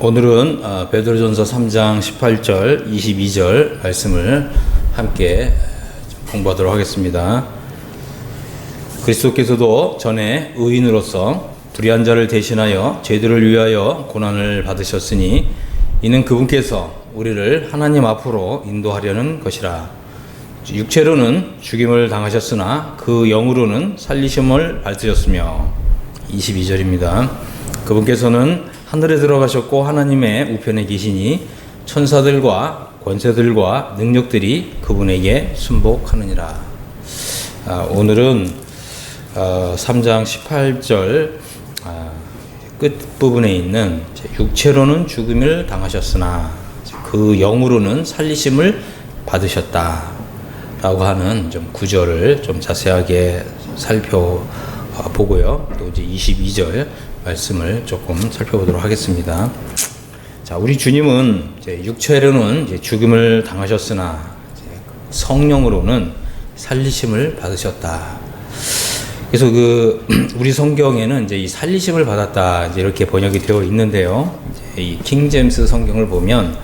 오늘은 베드로전서 3장 18절, 22절 말씀을 함께 공부하도록 하겠습니다. 그리스도께서도 전에 의인으로서 불의한 자를 대신하여 죄들을 위하여 고난을 받으셨으니 이는 그분께서 우리를 하나님 앞으로 인도하려는 것이라. 육체로는 죽임을 당하셨으나 그 영으로는 살리심을 받으셨으며 22절입니다. 그분께서는 하늘에 들어가셨고 하나님의 우편에 계시니 천사들과 권세들과 능력들이 그분에게 순복하느니라. 오늘은 3장 18절 끝부분에 있는 육체로는 죽음을 당하셨으나 그 영으로는 살리심을 받으셨다 라고 하는 좀 구절을 좀 자세하게 살펴보고요. 또 이제 22절 말씀을 조금 살펴보도록 하겠습니다. 자, 우리 주님은 이제 육체로는 이제 죽음을 당하셨으나 이제 성령으로는 살리심을 받으셨다. 그래서 우리 성경에는 이제 이 살리심을 받았다 이제 이렇게 번역이 되어 있는데요. 이제 이 킹제임스 성경을 보면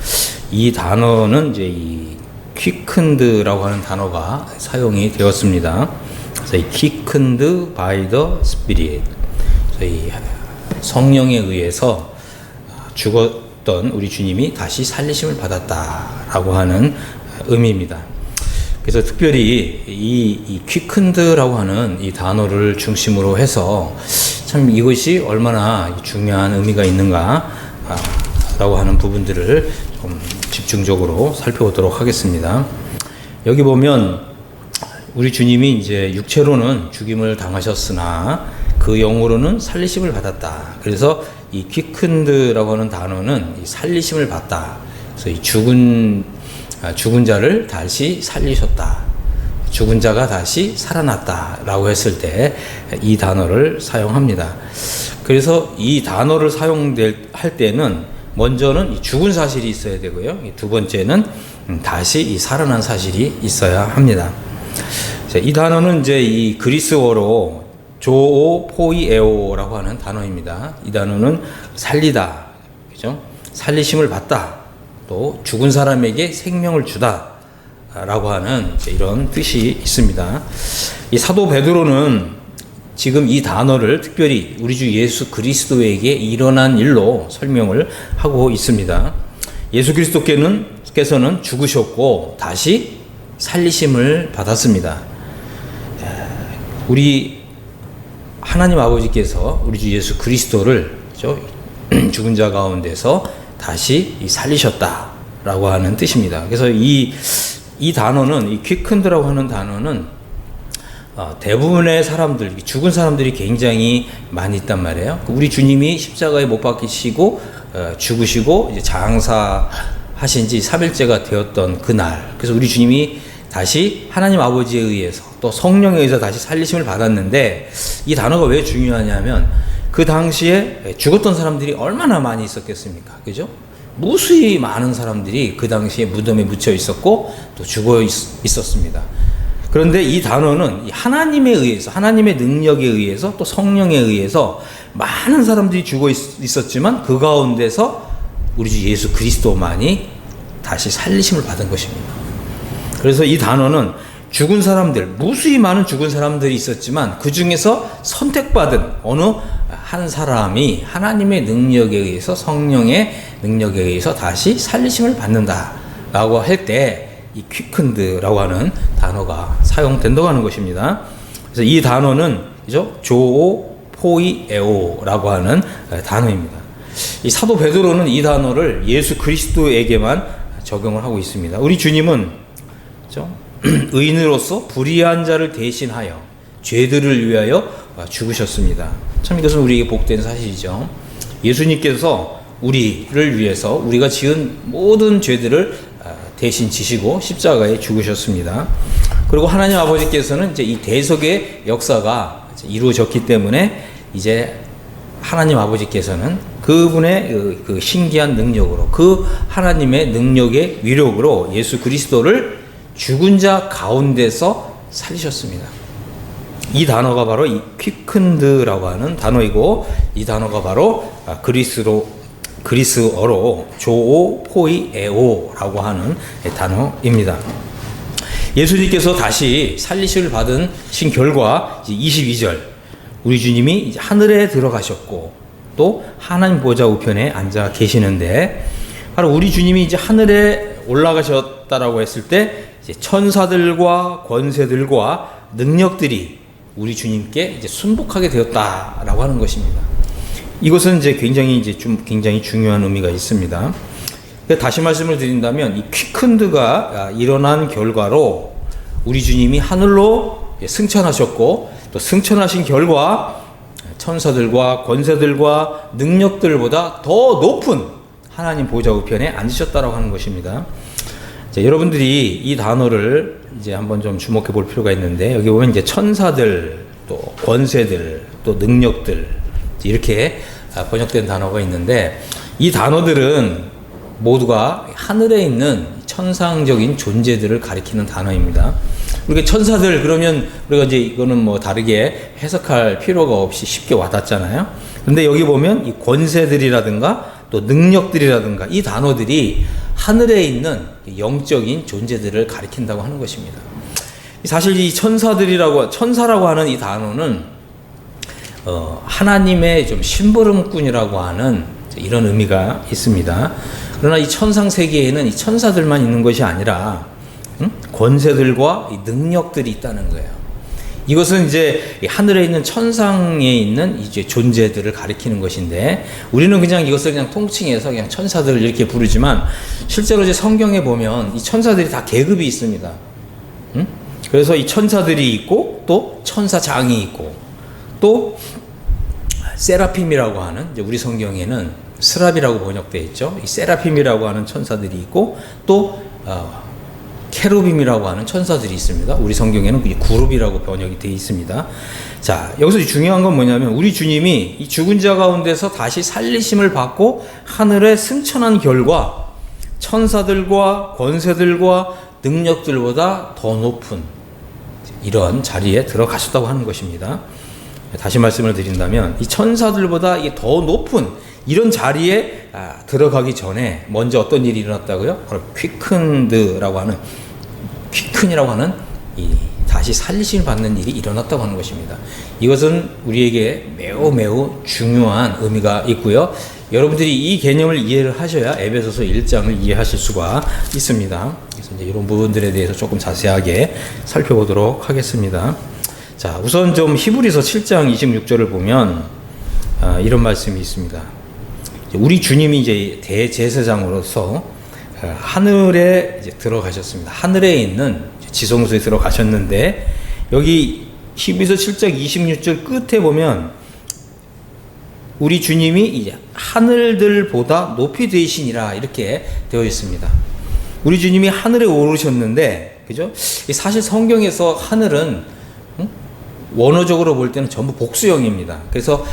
이 단어는 이제 이 quickened라고 하는 단어가 사용이 되었습니다. 그래서 이 quickened by the Spirit. 이 성령에 의해서 죽었던 우리 주님이 다시 살리심을 받았다라고 하는 의미입니다. 그래서 특별히 이 quickened라고 하는 이 단어를 중심으로 해서 참 이것이 얼마나 중요한 의미가 있는가라고 하는 부분들을 좀 집중적으로 살펴보도록 하겠습니다. 여기 보면 우리 주님이 이제 육체로는 죽임을 당하셨으나 그 영으로는 살리심을 받았다. 그래서 이 quickened라고 하는 단어는 이 살리심을 받다. 그래서 이 죽은 자를 다시 살리셨다. 죽은 자가 다시 살아났다라고 했을 때 이 단어를 사용합니다. 그래서 이 단어를 사용할 때는 먼저는 이 죽은 사실이 있어야 되고요. 두 번째는 다시 이 살아난 사실이 있어야 합니다. 이 단어는 이제 이 그리스어로 조오포이에오라고 하는 단어입니다. 이 단어는 살리다, 그죠? 살리심을 받다, 또 죽은 사람에게 생명을 주다라고 하는 이런 뜻이 있습니다. 이 사도 베드로는 지금 이 단어를 특별히 우리 주 예수 그리스도에게 일어난 일로 설명을 하고 있습니다. 예수 그리스도께서는 죽으셨고 다시 살리심을 받았습니다. 우리 하나님 아버지께서 우리 주 예수 그리스도를 죽은 자 가운데서 다시 살리셨다라고 하는 뜻입니다. 그래서 이 단어는 이 quickened라고 하는 단어는 대부분의 사람들, 죽은 사람들이 굉장히 많이 있단 말이에요. 우리 주님이 십자가에 못 박히시고 죽으시고 이제 장사하신 지 3일째가 되었던 그날, 그래서 우리 주님이 다시 하나님 아버지에 의해서 또 성령에 의해서 다시 살리심을 받았는데, 이 단어가 왜 중요하냐면 그 당시에 죽었던 사람들이 얼마나 많이 있었겠습니까? 그죠? 무수히 많은 사람들이 그 당시에 무덤에 묻혀 있었고 또 죽어 있었습니다. 그런데 이 단어는 하나님에 의해서, 하나님의 능력에 의해서 또 성령에 의해서 많은 사람들이 죽어 있었지만 그 가운데서 우리 주 예수 그리스도만이 다시 살리심을 받은 것입니다. 그래서 이 단어는 죽은 사람들, 무수히 많은 죽은 사람들이 있었지만 그 중에서 선택받은 어느 한 사람이 하나님의 능력에 의해서, 성령의 능력에 의해서 다시 살리심을 받는다라고 할 때 이 quickened라고 하는 단어가 사용된다고 하는 것입니다. 그래서 이 단어는 조오포이에오라고 하는 단어입니다. 이 사도 베드로는 이 단어를 예수 그리스도에게만 적용을 하고 있습니다. 우리 주님은 의인으로서 불의한 자를 대신하여 죄들을 위하여 죽으셨습니다. 참 이것은 우리에게 복된 사실이죠. 예수님께서 우리를 위해서 우리가 지은 모든 죄들을 대신 지시고 십자가에 죽으셨습니다. 그리고 하나님 아버지께서는 이제 이 대속의 역사가 이루어졌기 때문에 이제 하나님 아버지께서는 그분의 그 신기한 능력으로, 그 하나님의 능력의 위력으로 예수 그리스도를 죽은 자 가운데서 살리셨습니다. 이 단어가 바로 이 quickened라고 하는 단어이고, 이 단어가 바로 그리스어로 조오포이에오라고 하는 단어입니다. 예수님께서 다시 살리심을 받으신 결과 22절 우리 주님이 이제 하늘에 들어가셨고 또 하나님 보좌 우편에 앉아 계시는데 바로 우리 주님이 이제 하늘에 올라가셨다라고 했을 때 이제 천사들과 권세들과 능력들이 우리 주님께 이제 순복하게 되었다라고 하는 것입니다. 이것은 이제 굉장히 중요한 의미가 있습니다. 다시 말씀을 드린다면 이 퀴큰드가 일어난 결과로 우리 주님이 하늘로 승천하셨고 또 승천하신 결과 천사들과 권세들과 능력들보다 더 높은 하나님 보좌 우편에 앉으셨다라고 하는 것입니다. 자, 여러분들이 이 단어를 이제 한번 좀 주목해 볼 필요가 있는데 여기 보면 이제 천사들 또 권세들 또 능력들 이렇게 번역된 단어가 있는데 이 단어들은 모두가 하늘에 있는 천상적인 존재들을 가리키는 단어입니다. 우리가 천사들 그러면 우리가 이제 이거는 뭐 다르게 해석할 필요가 없이 쉽게 와닿잖아요. 근데 여기 보면 이 권세들이라든가 또 능력들이라든가 이 단어들이 하늘에 있는 영적인 존재들을 가리킨다고 하는 것입니다. 사실 이 천사라고 하는 이 단어는 하나님의 좀 심부름꾼이라고 하는 이런 의미가 있습니다. 그러나 이 천상 세계에는 이 천사들만 있는 것이 아니라 권세들과 이 능력들이 있다는 거예요. 이것은 이제 하늘에 있는 천상에 있는 이제 존재들을 가리키는 것인데 우리는 그냥 이것을 그냥 통칭해서 그냥 천사들 이렇게 부르지만 실제로 이제 성경에 보면 이 천사들이 다 계급이 있습니다. 그래서 이 천사들이 있고 또 천사장이 있고 또 세라핌이라고 하는 이제 우리 성경에는 스랍이라고 번역되어 있죠. 이 세라핌이라고 하는 천사들이 있고 또 케루빔이라고 하는 천사들이 있습니다. 우리 성경에는 구룹이라고 번역이 되어 있습니다. 자, 여기서 중요한 건 뭐냐면 우리 주님이 이 죽은 자 가운데서 다시 살리심을 받고 하늘에 승천한 결과 천사들과 권세들과 능력들보다 더 높은 이런 자리에 들어가셨다고 하는 것입니다. 다시 말씀을 드린다면 이 천사들보다 더 높은 이런 자리에 들어가기 전에 먼저 어떤 일이 일어났다고요? 바로 퀴큰이라고 하는 이 다시 살리심을 받는 일이 일어났다고 하는 것입니다. 이것은 우리에게 매우 중요한 의미가 있고요. 여러분들이 이 개념을 이해를 하셔야 에베소서 1장을 이해하실 수가 있습니다. 그래서 이제 이런 부분들에 대해서 조금 자세하게 살펴보도록 하겠습니다. 자, 우선 좀 히브리서 7장 26절을 보면 이런 말씀이 있습니다. 우리 주님이 이제 대제사장으로서 하늘에 이제 들어가셨습니다. 하늘에 있는 지성소에 들어가셨는데 여기 히브리서 7장 26절 끝에 보면 우리 주님이 이제 하늘들보다 높이 되시니라 이렇게 되어 있습니다. 우리 주님이 하늘에 오르셨는데 그죠? 사실 성경에서 하늘은 원어적으로 볼 때는 전부 복수형입니다. 그래서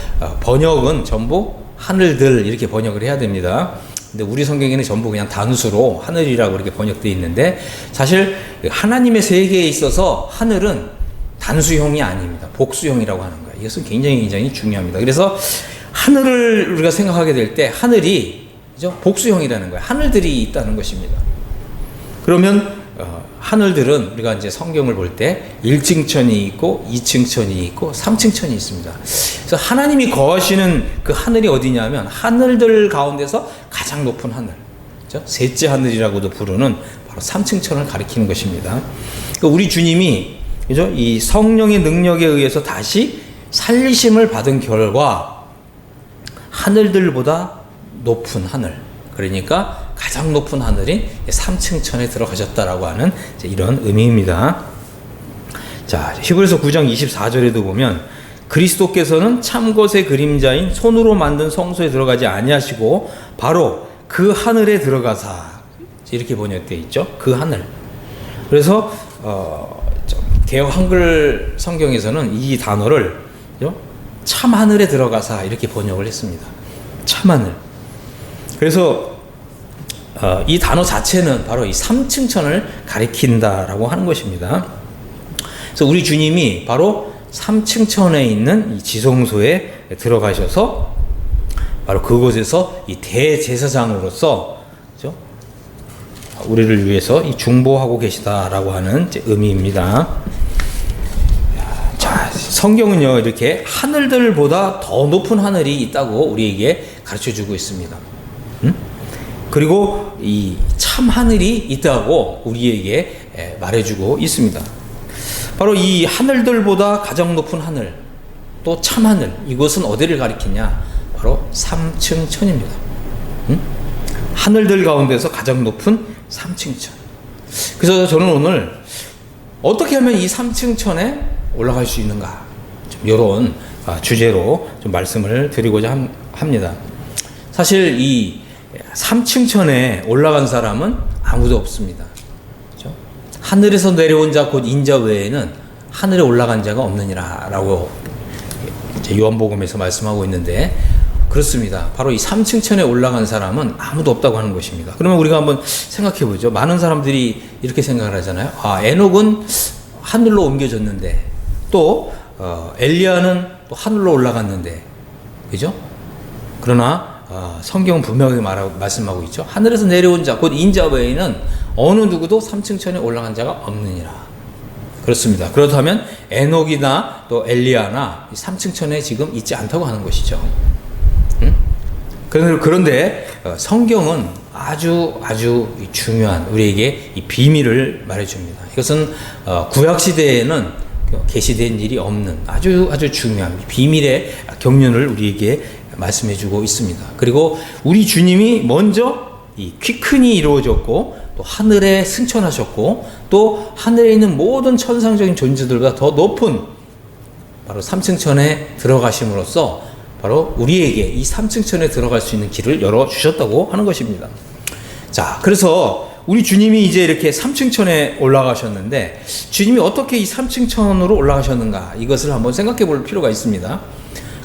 번역은 전부 하늘들 이렇게 번역을 해야 됩니다. 근데 우리 성경에는 전부 그냥 단수로 하늘이라고 이렇게 번역되어 있는데 사실 하나님의 세계에 있어서 하늘은 단수형이 아닙니다. 복수형이라고 하는 거예요. 이것은 굉장히 중요합니다. 그래서 하늘을 우리가 생각하게 될 때 하늘이 그죠? 복수형이라는 거예요. 하늘들이 있다는 것입니다. 그러면 하늘들은 우리가 이제 성경을 볼 때 1층천이 있고 2층천이 있고 3층천이 있습니다. 그래서 하나님이 거하시는 그 하늘이 어디냐면 하늘들 가운데서 가장 높은 하늘, 그렇죠? 셋째 하늘이라고도 부르는 바로 3층천을 가리키는 것입니다. 그러니까 우리 주님이 그죠? 이 성령의 능력에 의해서 다시 살리심을 받은 결과 하늘들보다 높은 하늘, 그러니까 가장 높은 하늘인 3층천에 들어가셨다라고 하는 이런 의미입니다. 자, 히브리서 9장 24절에도 보면 그리스도께서는 참것의 그림자인 손으로 만든 성소에 들어가지 아니하시고 바로 그 하늘에 들어가사 이렇게 번역되어 있죠. 그 하늘. 그래서 개역 한글 성경에서는 이 단어를 참 하늘에 들어가사 이렇게 번역을 했습니다. 참 하늘. 그래서 이 단어 자체는 바로 이 3층천을 가리킨다라고 하는 것입니다. 그래서 우리 주님이 바로 3층천에 있는 이 지성소에 들어가셔서 바로 그곳에서 이 대제사장으로서, 그죠? 우리를 위해서 이 중보하고 계시다라고 하는 의미입니다. 자, 성경은요, 이렇게 하늘들보다 더 높은 하늘이 있다고 우리에게 가르쳐 주고 있습니다. 그리고 이 참 하늘이 있다고 우리에게 말해주고 있습니다. 바로 이 하늘들보다 가장 높은 하늘, 또 참 하늘, 이것은 어디를 가리키냐? 바로 3층 천입니다. 하늘들 가운데서 가장 높은 3층 천. 그래서 저는 오늘 어떻게 하면 이 3층 천에 올라갈 수 있는가, 좀 이런 주제로 좀 말씀을 드리고자 합니다. 사실 이 3층 천에 올라간 사람은 아무도 없습니다. 그렇죠? 하늘에서 내려온 자 곧 인자 외에는 하늘에 올라간 자가 없느니라 라고 요한복음에서 말씀하고 있는데, 그렇습니다. 바로 이 3층 천에 올라간 사람은 아무도 없다고 하는 것입니다. 그러면 우리가 한번 생각해 보죠. 많은 사람들이 이렇게 생각을 하잖아요. 에녹은 하늘로 옮겨졌는데, 또 엘리야는 또 하늘로 올라갔는데, 그죠? 그러나 성경은 분명히 말씀하고 있죠. 하늘에서 내려온 자 곧 인자 외에는 어느 누구도 3층 천에 올라간 자가 없느니라. 그렇습니다. 그렇다면 에녹이나 또 엘리야나 3층 천에 지금 있지 않다고 하는 것이죠. 그런데 성경은 아주 중요한 우리에게 이 비밀을 말해줍니다. 이것은 구약 시대에는 계시된 일이 없는 아주 중요한 비밀의 경륜을 우리에게 말씀해주고 있습니다. 그리고 우리 주님이 먼저 이 퀴큰이 이루어졌고, 또 하늘에 승천하셨고, 또 하늘에 있는 모든 천상적인 존재들보다 더 높은 바로 3층 천에 들어가심으로써 바로 우리에게 이 3층 천에 들어갈 수 있는 길을 열어주셨다고 하는 것입니다. 자, 그래서 우리 주님이 이제 이렇게 3층 천에 올라가셨는데, 주님이 어떻게 이 3층 천으로 올라가셨는가, 이것을 한번 생각해 볼 필요가 있습니다.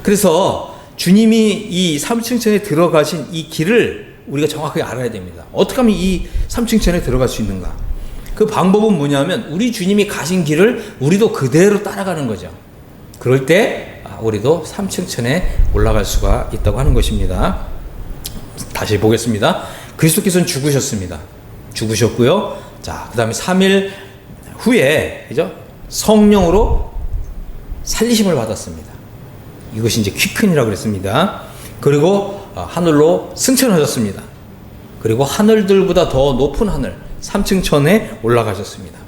그래서 주님이 이 3층 천에 들어가신 이 길을 우리가 정확하게 알아야 됩니다. 어떻게 하면 이 3층 천에 들어갈 수 있는가? 그 방법은 뭐냐면 우리 주님이 가신 길을 우리도 그대로 따라가는 거죠. 그럴 때 우리도 3층 천에 올라갈 수가 있다고 하는 것입니다. 다시 보겠습니다. 그리스도께서는 죽으셨습니다. 죽으셨고요. 자, 그 다음에 3일 후에, 그죠? 성령으로 살리심을 받았습니다. 이것이 이제 퀴큰이라고 그랬습니다. 그리고 하늘로 승천하셨습니다. 그리고 하늘들보다 더 높은 하늘, 3층 천에 올라가셨습니다.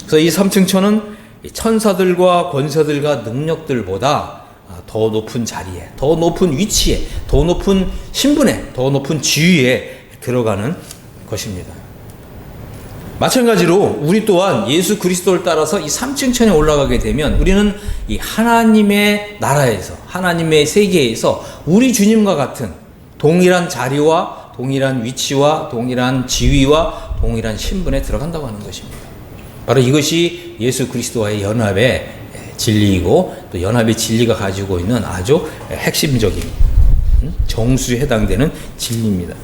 그래서 이 3층 천은 천사들과 권세들과 능력들보다 더 높은 자리에, 더 높은 위치에, 더 높은 신분에, 더 높은 지위에 들어가는 것입니다. 마찬가지로 우리 또한 예수 그리스도를 따라서 이 3층 천에 올라가게 되면 우리는 이 하나님의 나라에서, 하나님의 세계에서 우리 주님과 같은 동일한 자리와 동일한 위치와 동일한 지위와 동일한 신분에 들어간다고 하는 것입니다. 바로 이것이 예수 그리스도와의 연합의 진리이고, 또 연합의 진리가 가지고 있는 아주 핵심적인 정수에 해당되는 진리입니다.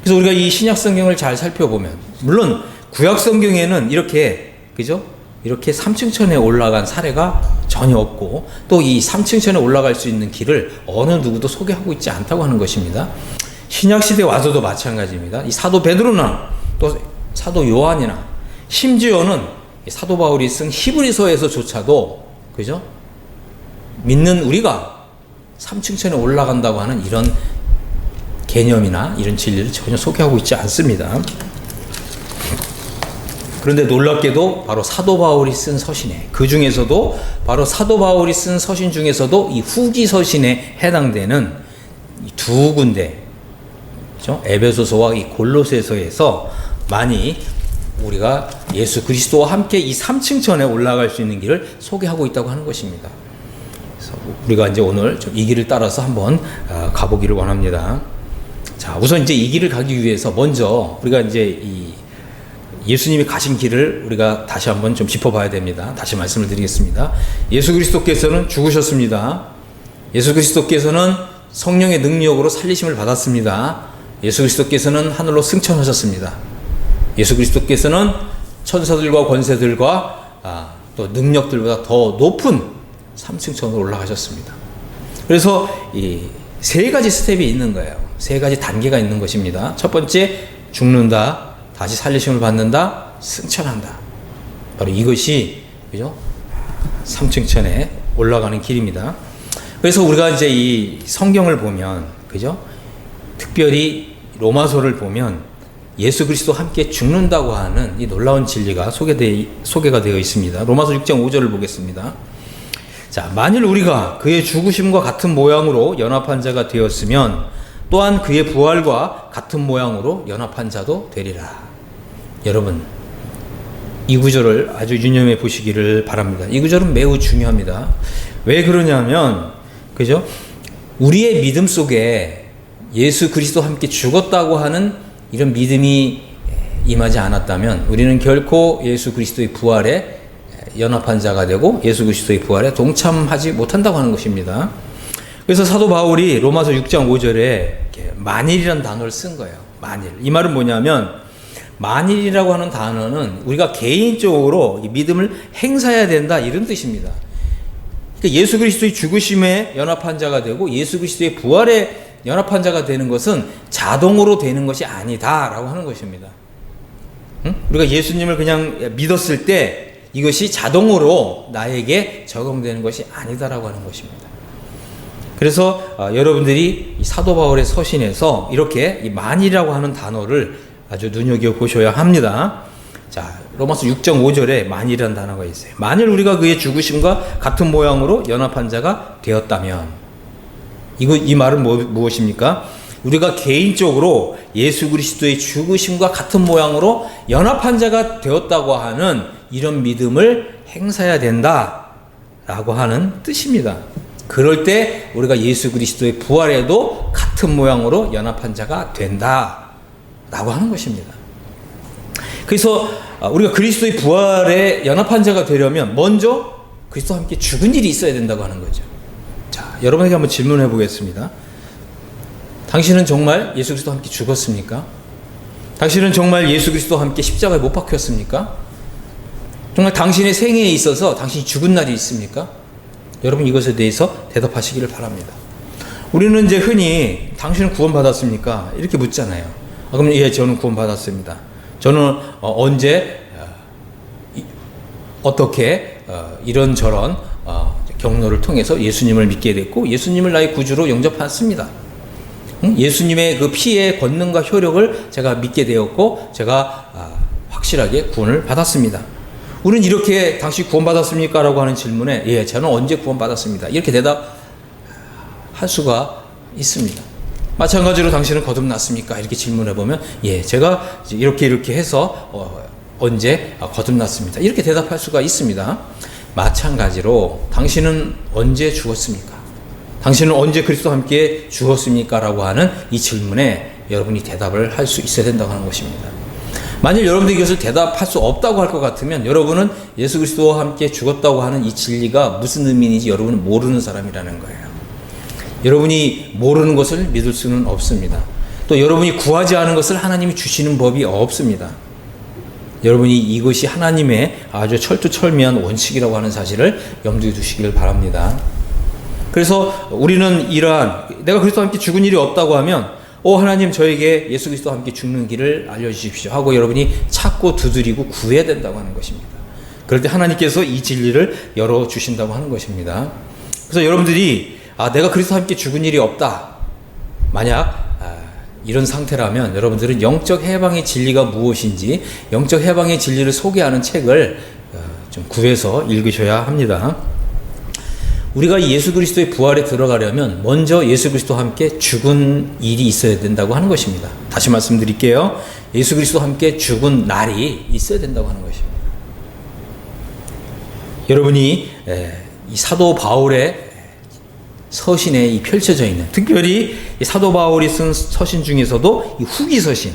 그래서 우리가 이 신약 성경을 잘 살펴보면, 물론 구약 성경에는 이렇게, 그죠? 이렇게 3층 천에 올라간 사례가 전혀 없고, 또 이 3층 천에 올라갈 수 있는 길을 어느 누구도 소개하고 있지 않다고 하는 것입니다. 신약 시대 와서도 마찬가지입니다. 이 사도 베드로나 또 사도 요한이나 심지어는 사도 바울이 쓴 히브리서에서조차도, 그죠? 믿는 우리가 3층 천에 올라간다고 하는 이런 개념이나 이런 진리를 전혀 소개하고 있지 않습니다. 그런데 놀랍게도 바로 사도 바울이 쓴 서신에, 그 중에서도 바로 사도 바울이 쓴 서신 중에서도 이 후기 서신에 해당되는 이 두 군데, 그렇죠? 에베소서와 이 골로새서에서 많이 우리가 예수 그리스도와 함께 이 3층 천에 올라갈 수 있는 길을 소개하고 있다고 하는 것입니다. 그래서 우리가 이제 오늘 좀 이 길을 따라서 한번 가보기를 원합니다. 자, 우선 이제 이 길을 가기 위해서 먼저 우리가 이제 이 예수님이 가신 길을 우리가 다시 한번 좀 짚어봐야 됩니다. 다시 말씀을 드리겠습니다. 예수 그리스도께서는 죽으셨습니다. 예수 그리스도께서는 성령의 능력으로 살리심을 받았습니다. 예수 그리스도께서는 하늘로 승천하셨습니다. 예수 그리스도께서는 천사들과 권세들과 또 능력들보다 더 높은 3층 천으로 올라가셨습니다. 그래서 이 세 가지 스텝이 있는 거예요. 세 가지 단계가 있는 것입니다. 첫 번째, 죽는다, 다시 살리심을 받는다, 승천한다. 바로 이것이, 그죠? 삼층천에 올라가는 길입니다. 그래서 우리가 이제 이 성경을 보면, 그죠? 특별히 로마서를 보면 예수 그리스도 함께 죽는다고 하는 이 놀라운 진리가 소개가 되어 있습니다. 로마서 6장 5절을 보겠습니다. 자, 만일 우리가 그의 죽으심과 같은 모양으로 연합한 자가 되었으면 또한 그의 부활과 같은 모양으로 연합한 자도 되리라. 여러분, 이 구절을 아주 유념해 보시기를 바랍니다. 이 구절은 매우 중요합니다. 왜 그러냐면, 그죠? 우리의 믿음 속에 예수 그리스도와 함께 죽었다고 하는 이런 믿음이 임하지 않았다면 우리는 결코 예수 그리스도의 부활에 연합한 자가 되고 예수 그리스도의 부활에 동참하지 못한다고 하는 것입니다. 그래서 사도 바울이 로마서 6장 5절에 만일이라는 단어를 쓴 거예요. 만일. 이 말은 뭐냐면, 만일이라고 하는 단어는 우리가 개인적으로 믿음을 행사해야 된다, 이런 뜻입니다. 그러니까 예수 그리스도의 죽으심에 연합한 자가 되고 예수 그리스도의 부활에 연합한 자가 되는 것은 자동으로 되는 것이 아니다라고 하는 것입니다. 우리가 예수님을 그냥 믿었을 때 이것이 자동으로 나에게 적용되는 것이 아니다라고 하는 것입니다. 그래서 여러분들이 이 사도 바울의 서신에서 이렇게 이 만이라고 하는 단어를 아주 눈여겨보셔야 합니다. 자, 로마서 6장 5절에 만이라는 단어가 있어요. 만일 우리가 그의 죽으심과 같은 모양으로 연합한 자가 되었다면, 이 말은 무엇입니까? 우리가 개인적으로 예수 그리스도의 죽으심과 같은 모양으로 연합한 자가 되었다고 하는 이런 믿음을 행사해야 된다라고 하는 뜻입니다. 그럴 때 우리가 예수 그리스도의 부활에도 같은 모양으로 연합한 자가 된다라고 하는 것입니다. 그래서 우리가 그리스도의 부활에 연합한 자가 되려면 먼저 그리스도와 함께 죽은 일이 있어야 된다고 하는 거죠. 자, 여러분에게 한번 질문해 보겠습니다. 당신은 정말 예수 그리스도와 함께 죽었습니까? 당신은 정말 예수 그리스도와 함께 십자가에 못 박혔습니까? 정말 당신의 생애에 있어서 당신이 죽은 날이 있습니까? 여러분, 이것에 대해서 대답하시기를 바랍니다. 우리는 이제 흔히 당신은 구원받았습니까? 이렇게 묻잖아요. 그럼 예, 저는 구원받았습니다. 저는 언제 어떻게 이런저런 경로를 통해서 예수님을 믿게 됐고 예수님을 나의 구주로 영접했습니다. 예수님의 그 피의 권능과 효력을 제가 믿게 되었고 제가 확실하게 구원을 받았습니다. 우리는 이렇게 당신 구원받았습니까? 라고 하는 질문에 예, 저는 언제 구원받았습니다. 이렇게 대답할 수가 있습니다. 마찬가지로 당신은 거듭났습니까? 이렇게 질문해 보면 예, 제가 이렇게 해서 언제 거듭났습니다. 이렇게 대답할 수가 있습니다. 마찬가지로 당신은 언제 죽었습니까? 당신은 언제 그리스도와 함께 죽었습니까? 라고 하는 이 질문에 여러분이 대답을 할 수 있어야 된다고 하는 것입니다. 만일 여러분들이 이것을 대답할 수 없다고 할 것 같으면 여러분은 예수 그리스도와 함께 죽었다고 하는 이 진리가 무슨 의미인지 여러분은 모르는 사람이라는 거예요. 여러분이 모르는 것을 믿을 수는 없습니다. 또 여러분이 구하지 않은 것을 하나님이 주시는 법이 없습니다. 여러분이 이것이 하나님의 아주 철두철미한 원칙이라고 하는 사실을 염두에 두시길 바랍니다. 그래서 우리는 이러한 내가 그리스도와 함께 죽은 일이 없다고 하면 하나님 저에게 예수 그리스도와 함께 죽는 길을 알려주십시오 하고 여러분이 찾고 두드리고 구해야 된다고 하는 것입니다. 그럴 때 하나님께서 이 진리를 열어주신다고 하는 것입니다. 그래서 여러분들이 내가 그리스도와 함께 죽은 일이 없다. 만약 이런 상태라면 여러분들은 영적 해방의 진리가 무엇인지 영적 해방의 진리를 소개하는 책을 좀 구해서 읽으셔야 합니다. 우리가 예수 그리스도의 부활에 들어가려면 먼저 예수 그리스도와 함께 죽은 일이 있어야 된다고 하는 것입니다. 다시 말씀드릴게요. 예수 그리스도와 함께 죽은 날이 있어야 된다고 하는 것입니다. 여러분이 이 사도 바울의 서신에 이 펼쳐져 있는 특별히 이 사도 바울이 쓴 서신 중에서도 이 후기서신,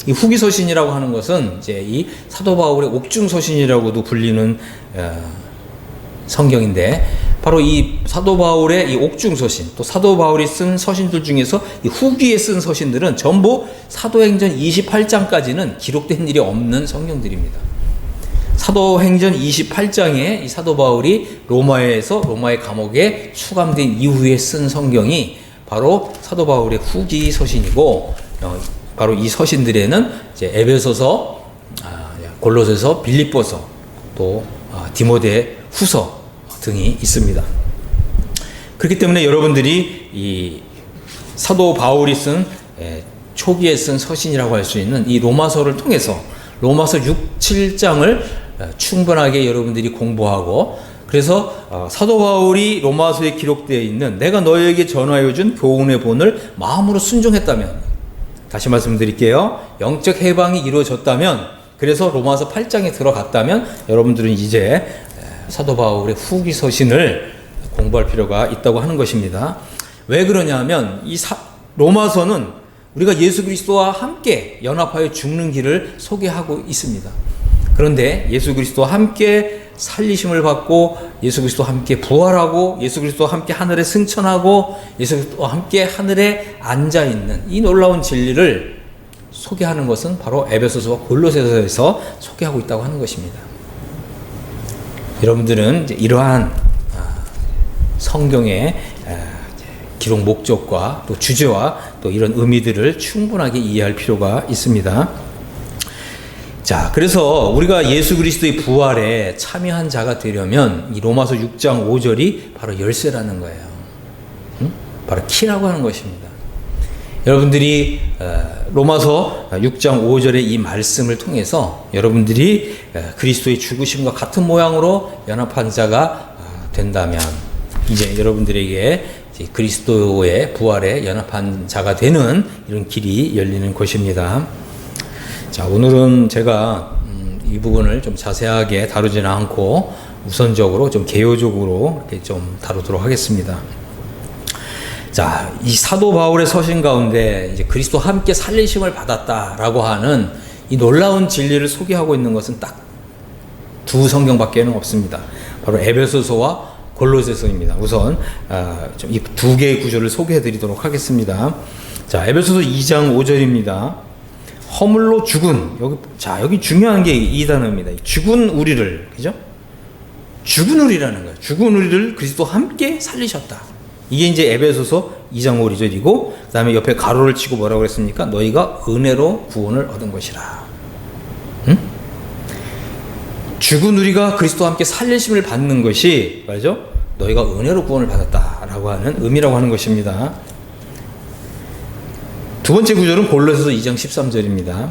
이 후기서신이라고 하는 것은 이제 이 사도 바울의 옥중서신이라고도 불리는 성경인데 바로 이 사도 바울의 이 옥중서신 또 사도 바울이 쓴 서신들 중에서 이 후기에 쓴 서신들은 전부 사도행전 28장까지는 기록된 일이 없는 성경들입니다. 사도행전 28장에 이 사도 바울이 로마의 감옥에 수감된 이후에 쓴 성경이 바로 사도 바울의 후기 서신이고, 바로 이 서신들에는 이제 에베소서, 골로새서, 빌립보서, 또 디모데 후서 등이 있습니다. 그렇기 때문에 여러분들이 이 사도 바울이 쓴 초기에 쓴 서신이라고 할 수 있는 이 로마서를 통해서 로마서 6, 7장을 충분하게 여러분들이 공부하고, 그래서 사도 바울이 로마서에 기록되어 있는 내가 너에게 전하여 준 교훈의 본을 마음으로 순종했다면, 다시 말씀드릴게요. 영적 해방이 이루어졌다면, 그래서 로마서 8장에 들어갔다면 여러분들은 이제 사도 바울의 후기 서신을 공부할 필요가 있다고 하는 것입니다. 왜 그러냐면 이 로마서는 우리가 예수 그리스도와 함께 연합하여 죽는 길을 소개하고 있습니다. 그런데 예수 그리스도와 함께 살리심을 받고, 예수 그리스도와 함께 부활하고, 예수 그리스도와 함께 하늘에 승천하고, 예수 그리스도와 함께 하늘에 앉아있는 이 놀라운 진리를 소개하는 것은 바로 에베소서와 골로새서에서 소개하고 있다고 하는 것입니다. 여러분들은 이러한 성경의 기록 목적과 또 주제와 또 이런 의미들을 충분하게 이해할 필요가 있습니다. 자, 그래서 우리가 예수 그리스도의 부활에 참여한 자가 되려면 이 로마서 6장 5절이 바로 열쇠라는 거예요. 바로 키라고 하는 것입니다. 여러분들이 로마서 6장 5절의 이 말씀을 통해서 여러분들이 그리스도의 죽으심과 같은 모양으로 연합한 자가 된다면, 이제 여러분들에게 그리스도의 부활에 연합한 자가 되는 이런 길이 열리는 것입니다. 자, 오늘은 제가 이 부분을 좀 자세하게 다루지는 않고 우선적으로 좀 개요적으로 이렇게 좀 다루도록 하겠습니다. 자, 이 사도 바울의 서신 가운데 이제 그리스도와 함께 살리심을 받았다라고 하는 이 놀라운 진리를 소개하고 있는 것은 딱 두 성경밖에는 없습니다. 바로 에베소서와 골로새서입니다. 우선 좀 이 두 개의 구절을 소개해 드리도록 하겠습니다. 자, 에베소서 2장 5절입니다. 허물로 죽은, 여기 중요한 게 이 단어입니다. 죽은 우리를, 그죠? 죽은 우리라는 거예요. 죽은 우리를 그리스도와 함께 살리셨다. 이게 이제 에베소서 2장 5절이고, 그 다음에 옆에 가로를 치고 뭐라고 그랬습니까? 너희가 은혜로 구원을 얻은 것이라. 응? 죽은 우리가 그리스도와 함께 살리심을 받는 것이 말이죠? 너희가 은혜로 구원을 받았다라고 하는 의미라고 하는 것입니다. 두 번째 구절은 골로새서 2장 13절입니다.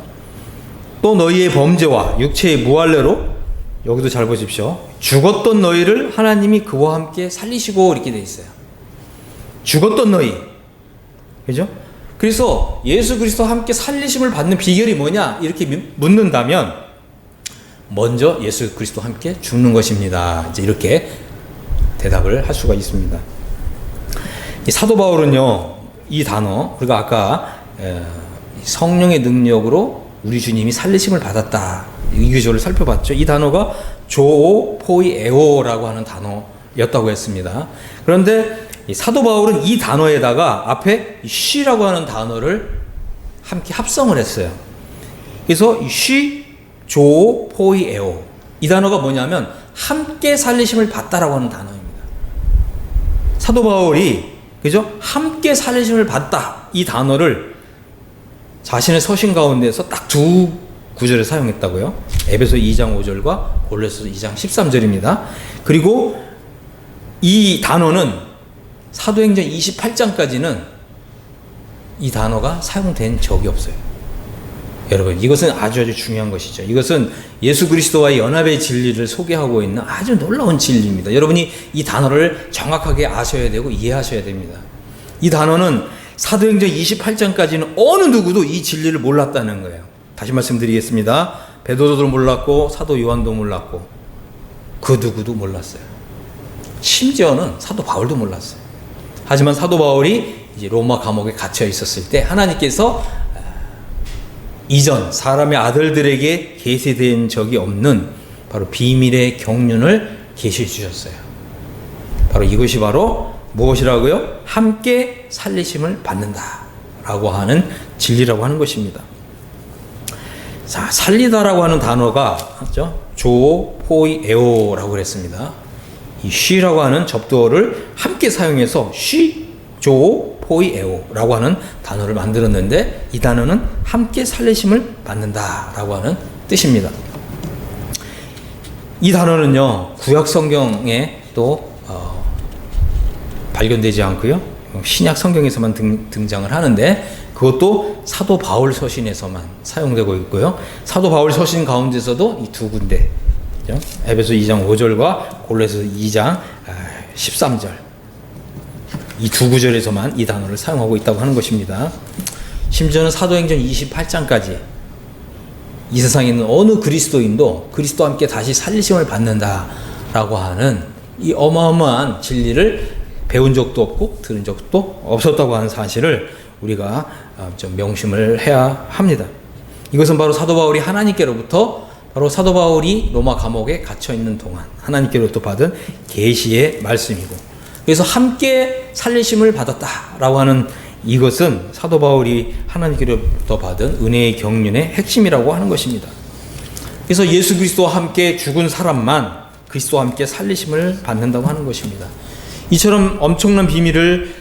또 너희의 범죄와 육체의 무할례로, 여기도 잘 보십시오. 죽었던 너희를 하나님이 그와 함께 살리시고, 이렇게 돼 있어요. 죽었던 너희, 그죠? 그래서 예수 그리스도와 함께 살리심을 받는 비결이 뭐냐 이렇게 묻는다면 먼저 예수 그리스도와 함께 죽는 것입니다. 이제 이렇게 대답을 할 수가 있습니다. 이 사도 바울은요, 이 단어, 우리가 아까 성령의 능력으로 우리 주님이 살리심을 받았다, 이 구절을 살펴봤죠. 이 단어가 조오 포이 에오라고 하는 단어였다고 했습니다. 그런데 이 사도 바울은 이 단어에다가 앞에 쉬라고 하는 단어를 함께 합성을 했어요. 그래서 쉬, 조, 포이, 에오, 이 단어가 뭐냐면 함께 살리심을 받다라고 하는 단어입니다. 사도 바울이, 그죠? 함께 살리심을 받다, 이 단어를 자신의 서신 가운데서 딱 두 구절에 사용했다고요. 에베소 2장 5절과 골로새서 2장 13절입니다. 그리고 이 단어는 사도행전 28장까지는 이 단어가 사용된 적이 없어요. 여러분, 이것은 아주 중요한 것이죠. 이것은 예수 그리스도와의 연합의 진리를 소개하고 있는 아주 놀라운 진리입니다. 여러분이 이 단어를 정확하게 아셔야 되고 이해하셔야 됩니다. 이 단어는 사도행전 28장까지는 어느 누구도 이 진리를 몰랐다는 거예요. 다시 말씀드리겠습니다. 베드로도 몰랐고 사도 요한도 몰랐고 그 누구도 몰랐어요. 심지어는 사도 바울도 몰랐어요. 하지만 사도 바울이 이제 로마 감옥에 갇혀 있었을 때 하나님께서 이전 사람의 아들들에게 계시된 적이 없는 바로 비밀의 경륜을 계시해 주셨어요. 바로 이것이 바로 무엇이라고요? 함께 살리심을 받는다라고 하는 진리라고 하는 것입니다. 자, 살리다라고 하는 단어가 조, 포이, 에오라고 그랬습니다. 이 쉬라고 하는 접두어를 함께 사용해서 쉬, 조, 호이에오라고 하는 단어를 만들었는데, 이 단어는 함께 살리심을 받는다라고 하는 뜻입니다. 이 단어는요, 구약 성경에 또 발견되지 않고요, 신약 성경에서만 등장을 하는데, 그것도 사도 바울 서신에서만 사용되고 있고요. 사도 바울 서신 가운데서도 이 두 군데, 에베소 2장 5절과 골로새 2장 13절, 이 두 구절에서만 이 단어를 사용하고 있다고 하는 것입니다. 심지어는 사도행전 28장까지 이 세상에 있는 어느 그리스도인도 그리스도와 함께 다시 살리심을 받는다라고 하는 이 어마어마한 진리를 배운 적도 없고 들은 적도 없었다고 하는 사실을 우리가 좀 명심을 해야 합니다. 이것은 바로 사도 바울이 하나님께로부터, 바로 사도 바울이 로마 감옥에 갇혀 있는 동안 하나님께로부터 받은 계시의 말씀이고, 그래서 함께 살리심을 받았다라고 하는 이것은 사도 바울이 하나님께로부터 받은 은혜의 경륜의 핵심이라고 하는 것입니다. 그래서 예수 그리스도와 함께 죽은 사람만 그리스도와 함께 살리심을 받는다고 하는 것입니다. 이처럼 엄청난 비밀을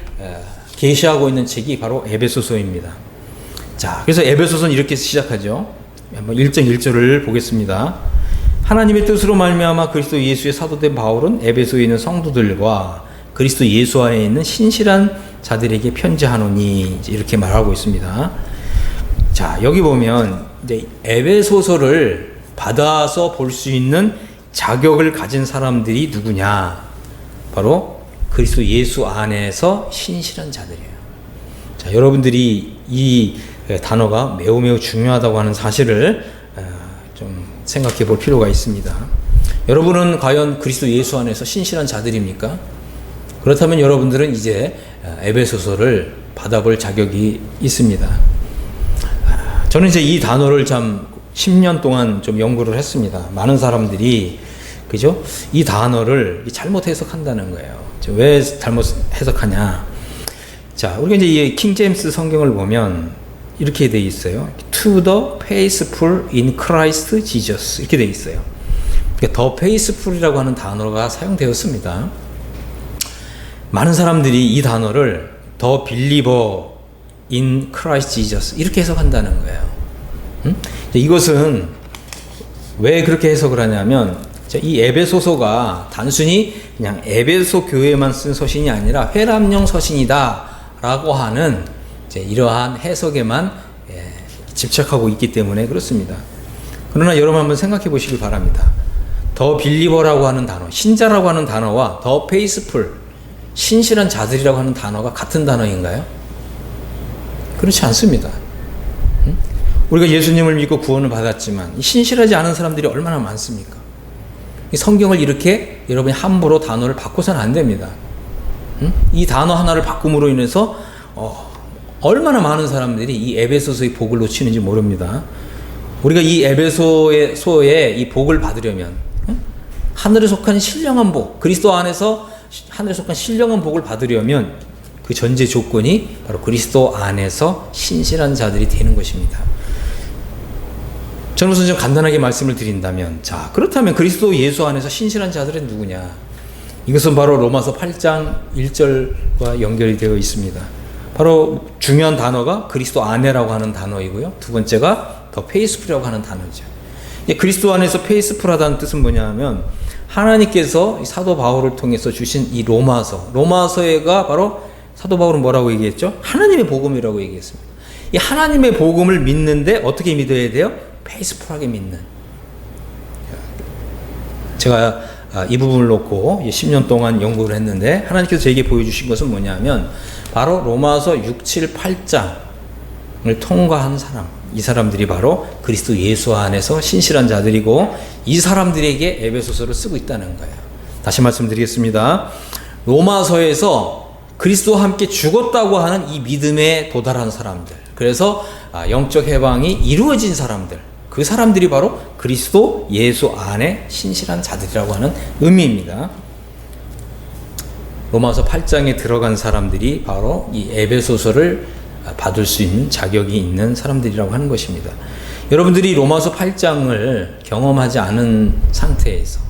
계시하고 있는 책이 바로 에베소서입니다. 자, 그래서 에베소서는 이렇게 시작하죠. 한번 1장 1절을 보겠습니다. 하나님의 뜻으로 말미암아 그리스도 예수의 사도된 바울은 에베소에 있는 성도들과 그리스도 예수 안에 있는 신실한 자들에게 편지하노니, 이렇게 말하고 있습니다. 자, 여기 보면 이제 에베소서를 받아서 볼 수 있는 자격을 가진 사람들이 누구냐? 바로 그리스도 예수 안에서 신실한 자들이에요. 자, 여러분들이 이 단어가 매우 매우 중요하다고 하는 사실을 좀 생각해 볼 필요가 있습니다. 여러분은 과연 그리스도 예수 안에서 신실한 자들입니까? 그렇다면 여러분들은 이제 에베소서를 받아볼 자격이 있습니다. 저는 이제 이 단어를 참 10년 동안 좀 연구를 했습니다. 많은 사람들이, 그죠? 이 단어를 잘못 해석한다는 거예요. 왜 잘못 해석하냐? 자, 우리가 이제 이 킹제임스 성경을 보면 이렇게 돼 있어요. To the faithful in Christ Jesus, 이렇게 돼 있어요. 그러니까 the faithful이라고 하는 단어가 사용되었습니다. 많은 사람들이 이 단어를 the believer in Christ Jesus 이렇게 해석한다는 거예요. 이것은 왜 그렇게 해석을 하냐면, 이 에베소서가 단순히 그냥 에베소 교회만 쓴 서신이 아니라 회람용 서신이다라고 하는 이러한 해석에만 집착하고 있기 때문에 그렇습니다. 그러나 여러분 한번 생각해 보시길 바랍니다. 더 빌리버라고 하는 단어, 신자라고 하는 단어와 더 페이스풀, 신실한 자들이라고 하는 단어가 같은 단어인가요? 그렇지 않습니다. 우리가 예수님을 믿고 구원을 받았지만 신실하지 않은 사람들이 얼마나 많습니까? 이 성경을 이렇게 여러분이 함부로 단어를 바꿔서는 안 됩니다. 이 단어 하나를 바꿈으로 인해서 얼마나 많은 사람들이 이 에베소서의 복을 놓치는지 모릅니다. 우리가 이 에베소의 이 복을 받으려면 하늘에 속한 신령한 복, 그리스도 안에서 하늘에 속한 신령한 복을 받으려면 그 전제 조건이 바로 그리스도 안에서 신실한 자들이 되는 것입니다. 저는 우선 좀 간단하게 말씀을 드린다면, 자, 그렇다면 그리스도 예수 안에서 신실한 자들은 누구냐? 이것은 바로 로마서 8장 1절과 연결이 되어 있습니다. 바로 중요한 단어가 그리스도 안에라고 하는 단어이고요. 두 번째가 더 페이스풀이라고 하는 단어죠. 그리스도 안에서 페이스풀하다는 뜻은 뭐냐 하면, 하나님께서 사도 바울을 통해서 주신 이 로마서가 바로 사도 바울은 뭐라고 얘기했죠? 하나님의 복음이라고 얘기했습니다. 이 하나님의 복음을 믿는데 어떻게 믿어야 돼요? 페이스풀하게 믿는. 제가 이 부분을 놓고 10년 동안 연구를 했는데, 하나님께서 저에게 보여주신 것은 뭐냐면 바로 로마서 6, 7, 8장을 통과한 사람, 이 사람들이 바로 그리스도 예수 안에서 신실한 자들이고, 이 사람들에게 에베소서를 쓰고 있다는 거예요. 다시 말씀드리겠습니다. 로마서에서 그리스도와 함께 죽었다고 하는 이 믿음에 도달한 사람들, 그래서 영적 해방이 이루어진 사람들, 그 사람들이 바로 그리스도 예수 안에 신실한 자들이라고 하는 의미입니다. 로마서 8장에 들어간 사람들이 바로 이 에베소서를 받을 수 있는 자격이 있는 사람들이라고 하는 것입니다. 여러분들이 로마서 8장을 경험하지 않은 상태에서,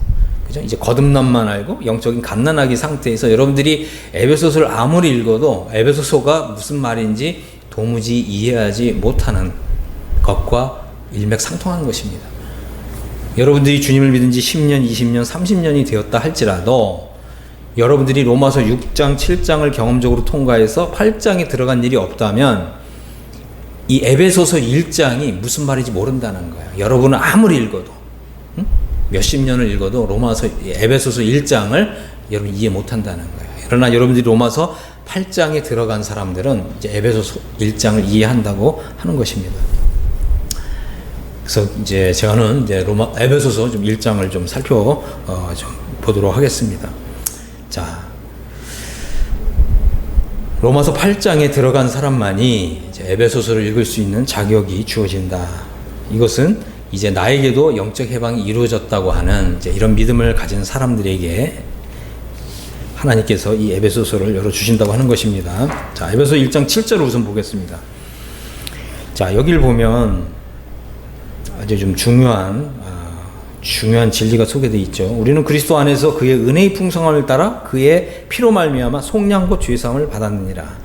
그죠? 이제 거듭남만 알고 영적인 갓난아기 상태에서 여러분들이 에베소서를 아무리 읽어도 에베소서가 무슨 말인지 도무지 이해하지 못하는 것과 일맥상통하는 것입니다. 여러분들이 주님을 믿은 지 10년, 20년, 30년이 되었다 할지라도 여러분들이 로마서 6장, 7장을 경험적으로 통과해서 8장에 들어간 일이 없다면 이 에베소서 1장이 무슨 말인지 모른다는 거예요. 여러분은 아무리 읽어도 몇십 년을 읽어도 로마서 에베소서 1장을 여러분 이해 못한다는 거예요. 그러나 여러분들이 로마서 8장에 들어간 사람들은 이제 에베소서 1장을 이해한다고 하는 것입니다. 그래서 이제 저는 이제 에베소서 좀 1장을 좀 좀 보도록 하겠습니다. 자, 로마서 8장에 들어간 사람만이 이제 에베소서를 읽을 수 있는 자격이 주어진다. 이것은 이제 나에게도 영적 해방이 이루어졌다고 하는 이제 이런 믿음을 가진 사람들에게 하나님께서 이 에베소서를 열어주신다고 하는 것입니다. 자, 에베소 1장 7절을 우선 보겠습니다. 자, 여기를 보면 아주 좀 중요한 진리가 소개되어 있죠. 우리는 그리스도 안에서 그의 은혜의 풍성함을 따라 그의 피로 말미암아 속량 곧 죄사함을 받았느니라.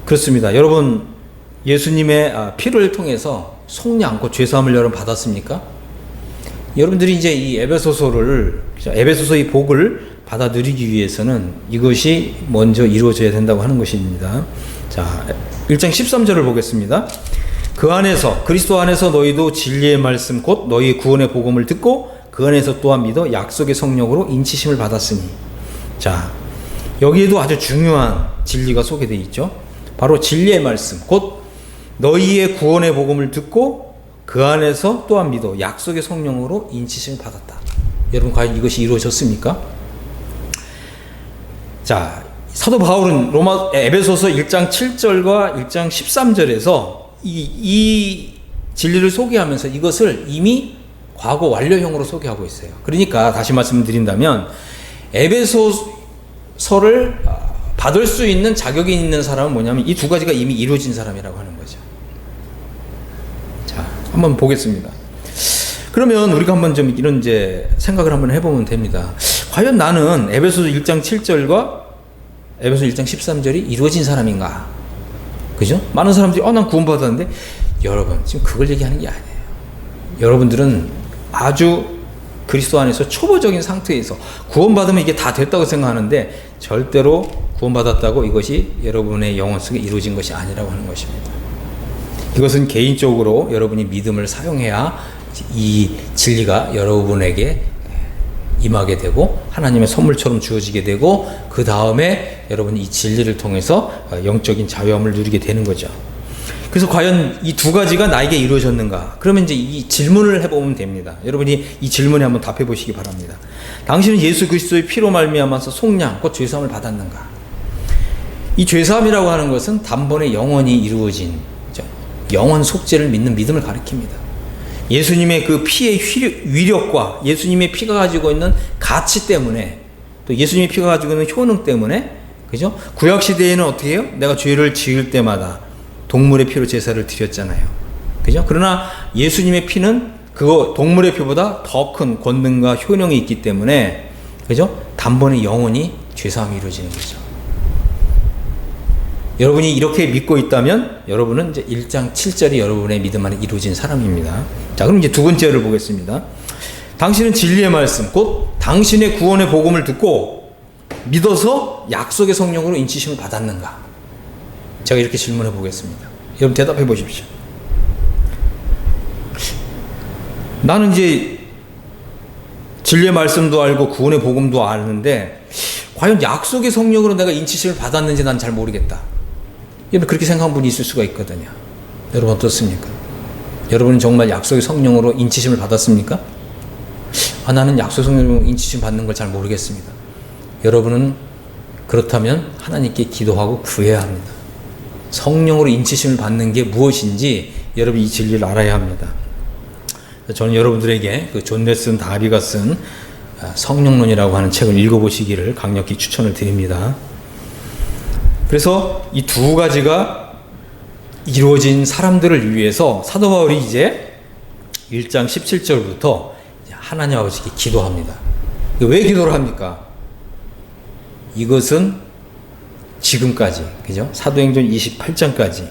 그렇습니다. 여러분, 예수님의 피를 통해서 속량 곧 죄사함을 여러분 받았습니까? 여러분들이 이제 이 에베소서의 복을 받아 누리기 위해서는 이것이 먼저 이루어져야 된다고 하는 것입니다. 자, 1장 13절을 보겠습니다. 그 안에서 그리스도 안에서 너희도 진리의 말씀 곧 너희 구원의 복음을 듣고 그 안에서 또한 믿어 약속의 성령으로 인치심을 받았으니. 자, 여기에도 아주 중요한 진리가 소개되어 있죠. 바로 진리의 말씀 곧 너희의 구원의 복음을 듣고 그 안에서 또한 믿어 약속의 성령으로 인치심을 받았다. 여러분, 과연 이것이 이루어졌습니까? 자, 사도 바울은 에베소서 1장 7절과 1장 13절에서 이 진리를 소개하면서 이것을 이미 과거 완료형으로 소개하고 있어요. 그러니까 다시 말씀드린다면 에베소서를 받을 수 있는 자격이 있는 사람은 뭐냐면 이 두 가지가 이미 이루어진 사람이라고 하는 거죠. 자, 한번 보겠습니다. 그러면 우리가 한번 좀 이런 이제 생각을 한번 해보면 됩니다. 과연 나는 에베소서 1장 7절과 에베소서 1장 13절이 이루어진 사람인가? 그죠? 많은 사람들이 난 구원받았는데, 여러분 지금 그걸 얘기하는 게 아니에요. 여러분들은 아주 그리스도 안에서 초보적인 상태에서 구원받으면 이게 다 됐다고 생각하는데 절대로 구원받았다고 이것이 여러분의 영혼 속에 이루어진 것이 아니라고 하는 것입니다. 이것은 개인적으로 여러분이 믿음을 사용해야 이 진리가 여러분에게 임하게 되고 하나님의 선물처럼 주어지게 되고 그 다음에 여러분이 이 진리를 통해서 영적인 자유함을 누리게 되는 거죠. 그래서 과연 이 두 가지가 나에게 이루어졌는가? 그러면 이제 이 질문을 해보면 됩니다. 여러분이 이 질문에 한번 답해 보시기 바랍니다. 당신은 예수 그리스도의 피로 말미암아서 속량 곧 죄사함을 받았는가? 이 죄사함이라고 하는 것은 단번에 영원히 이루어진 영원 속죄를 믿는 믿음을 가리킵니다. 예수님의 그 피의 위력과 예수님의 피가 가지고 있는 가치 때문에 또 예수님의 피가 가지고 있는 효능 때문에, 그죠? 구약 시대에는 어떻게 해요? 내가 죄를 지을 때마다 동물의 피로 제사를 드렸잖아요. 그죠? 그러나 예수님의 피는 그거 동물의 피보다 더 큰 권능과 효능이 있기 때문에, 그죠? 단번에 영원히 죄사함이 이루어지는 거죠. 여러분이 이렇게 믿고 있다면 여러분은 이제 1장 7절이 여러분의 믿음 안에 이루어진 사람입니다. 자, 그럼 이제 두 번째를 보겠습니다. 당신은 진리의 말씀 곧 당신의 구원의 복음을 듣고 믿어서 약속의 성령으로 인치심을 받았는가? 제가 이렇게 질문해 보겠습니다. 여러분 대답해 보십시오. 나는 이제 진리의 말씀도 알고 구원의 복음도 아는데 과연 약속의 성령으로 내가 인치심을 받았는지 난 잘 모르겠다. 여러분 그렇게 생각한 분이 있을 수가 있거든요. 여러분 어떻습니까? 여러분은 정말 약속의 성령으로 인치심을 받았습니까? 나는 약속의 성령으로 인치심 받는 걸 잘 모르겠습니다. 여러분은 그렇다면 하나님께 기도하고 구해야 합니다. 성령으로 인치심을 받는 게 무엇인지 여러분 이 진리를 알아야 합니다. 저는 여러분들에게 그 존 넬슨 다비가 쓴 성령론이라고 하는 책을 읽어보시기를 강력히 추천을 드립니다. 그래서 이 두 가지가 이루어진 사람들을 위해서 사도 바울이 이제 1장 17절부터 하나님 아버지께 기도합니다. 왜 기도를 합니까? 이것은 지금까지, 그죠? 사도행전 28장까지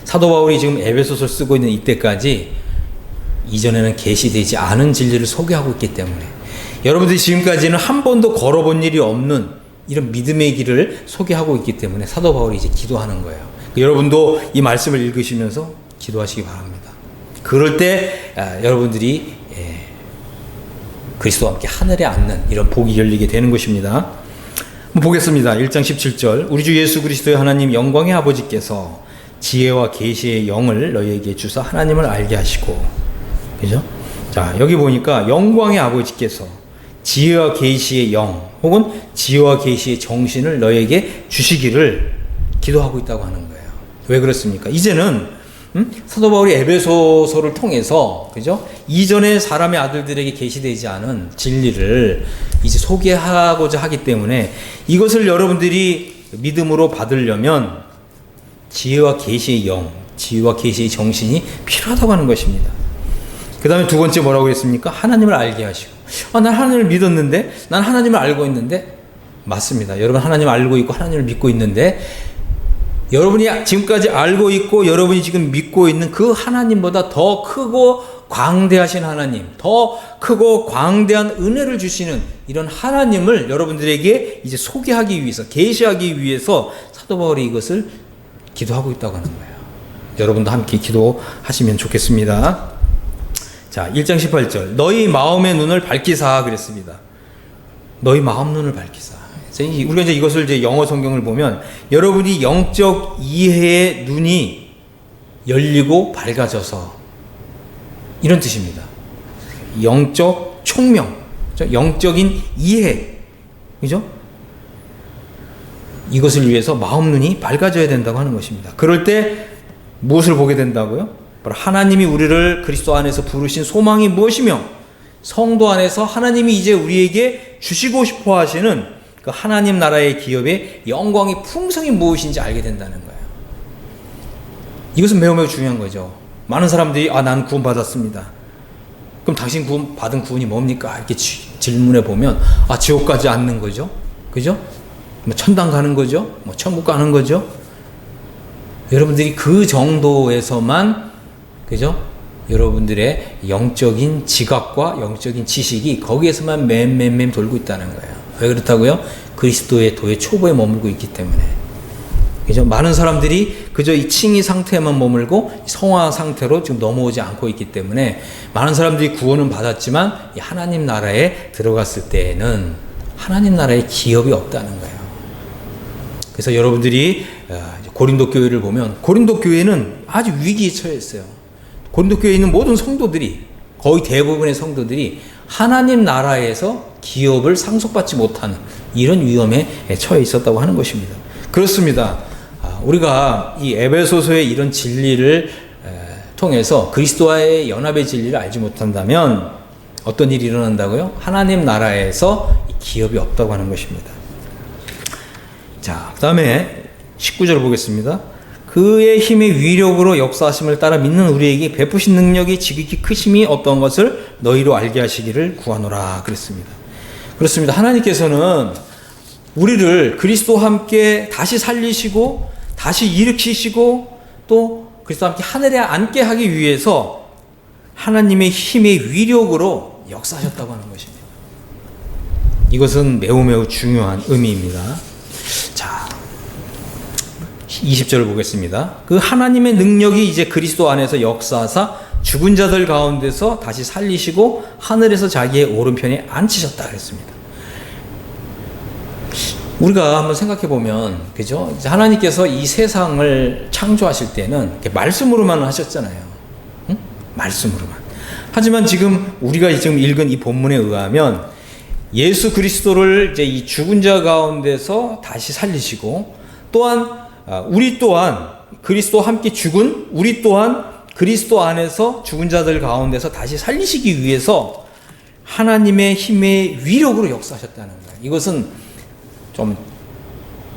사도 바울이 지금 에베소서를 쓰고 있는 이때까지 이전에는 계시되지 않은 진리를 소개하고 있기 때문에, 여러분들이 지금까지는 한 번도 걸어본 일이 없는 이런 믿음의 길을 소개하고 있기 때문에 사도 바울이 이제 기도하는 거예요. 여러분도 이 말씀을 읽으시면서 기도하시기 바랍니다. 그럴 때 여러분들이 그리스도와 함께 하늘에 앉는 이런 복이 열리게 되는 것입니다. 보겠습니다. 1장 17절. 우리 주 예수 그리스도의 하나님 영광의 아버지께서 지혜와 계시의 영을 너희에게 주사 하나님을 알게 하시고, 그죠? 자, 여기 보니까 영광의 아버지께서 지혜와 계시의 영 혹은 지혜와 계시의 정신을 너희에게 주시기를 기도하고 있다고 하는 거예요. 왜 그렇습니까? 이제는 사도 바울이 에베소서를 통해서, 그죠? 이전에 사람의 아들들에게 계시되지 않은 진리를 이제 소개하고자 하기 때문에 이것을 여러분들이 믿음으로 받으려면 지혜와 계시의 영, 지혜와 계시의 정신이 필요하다고 하는 것입니다. 그 다음에 두 번째 뭐라고 했습니까? 하나님을 알게 하시고. 난 하나님을 믿었는데, 난 하나님을 알고 있는데, 맞습니다. 여러분 하나님을 알고 있고 하나님을 믿고 있는데, 여러분이 지금까지 알고 있고 여러분이 지금 믿고 있는 그 하나님보다 더 크고 광대하신 하나님, 더 크고 광대한 은혜를 주시는 이런 하나님을 여러분들에게 이제 소개하기 위해서, 계시하기 위해서 사도 바울이 이것을 기도하고 있다고 하는 거예요. 여러분도 함께 기도하시면 좋겠습니다. 자, 1장 18절. 너희 마음의 눈을 밝히사 그랬습니다. 너희 마음 눈을 밝히사. 우리가 이제 이것을 이제 영어 성경을 보면 여러분이 영적 이해의 눈이 열리고 밝아져서, 이런 뜻입니다. 영적 총명, 영적인 이해, 그죠? 이것을 위해서 마음 눈이 밝아져야 된다고 하는 것입니다. 그럴 때 무엇을 보게 된다고요? 바로 하나님이 우리를 그리스도 안에서 부르신 소망이 무엇이며, 성도 안에서 하나님이 이제 우리에게 주시고 싶어 하시는 그 하나님 나라의 기업의 영광의 풍성이 무엇인지 알게 된다는 거예요. 이것은 매우 중요한 거죠. 많은 사람들이 난 구원 받았습니다. 그럼 당신 받은 구원이 뭡니까? 이렇게 질문해 보면 지옥 가지 않는 거죠. 그죠? 뭐 천당 가는 거죠. 뭐 천국 가는 거죠. 여러분들이 그 정도에서만, 그죠? 여러분들의 영적인 지각과 영적인 지식이 거기에서만 맴 돌고 있다는 거예요. 왜 그렇다고요? 그리스도의 도의 초보에 머물고 있기 때문에. 그죠? 많은 사람들이 그저 이 칭의 상태에만 머물고 성화 상태로 지금 넘어오지 않고 있기 때문에 많은 사람들이 구원은 받았지만 이 하나님 나라에 들어갔을 때에는 하나님 나라의 기업이 없다는 거예요. 그래서 여러분들이 고린도 교회를 보면 고린도 교회는 아주 위기에 처해 있어요. 고린도 교회에 있는 모든 성도들이, 거의 대부분의 성도들이 하나님 나라에서 기업을 상속받지 못하는 이런 위험에 처해 있었다고 하는 것입니다. 그렇습니다. 우리가 이 에베소서의 이런 진리를 통해서 그리스도와의 연합의 진리를 알지 못한다면 어떤 일이 일어난다고요? 하나님 나라에서 기업이 없다고 하는 것입니다. 자, 그 다음에 19절 보겠습니다. 그의 힘의 위력으로 역사하심을 따라 믿는 우리에게 베푸신 능력이 지극히 크심이 어떤 것을 너희로 알게 하시기를 구하노라 그랬습니다. 그렇습니다. 하나님께서는 우리를 그리스도와 함께 다시 살리시고 다시 일으키시고 또 그리스도와 함께 하늘에 앉게 하기 위해서 하나님의 힘의 위력으로 역사하셨다고 하는 것입니다. 이것은 매우 중요한 의미입니다. 자, 20절을 보겠습니다. 그 하나님의 능력이 이제 그리스도 안에서 역사하사 죽은 자들 가운데서 다시 살리시고 하늘에서 자기의 오른편에 앉히셨다 그랬습니다. 우리가 한번 생각해 보면, 그죠? 하나님께서 이 세상을 창조하실 때는 말씀으로만 하셨잖아요. 응? 말씀으로만. 하지만 지금 우리가 지금 읽은 이 본문에 의하면 예수 그리스도를 이제 이 죽은 자 가운데서 다시 살리시고, 또한 우리 또한 그리스도와 함께 죽은 우리 또한 그리스도 안에서 죽은 자들 가운데서 다시 살리시기 위해서 하나님의 힘의 위력으로 역사하셨다는 거예요. 이것은 좀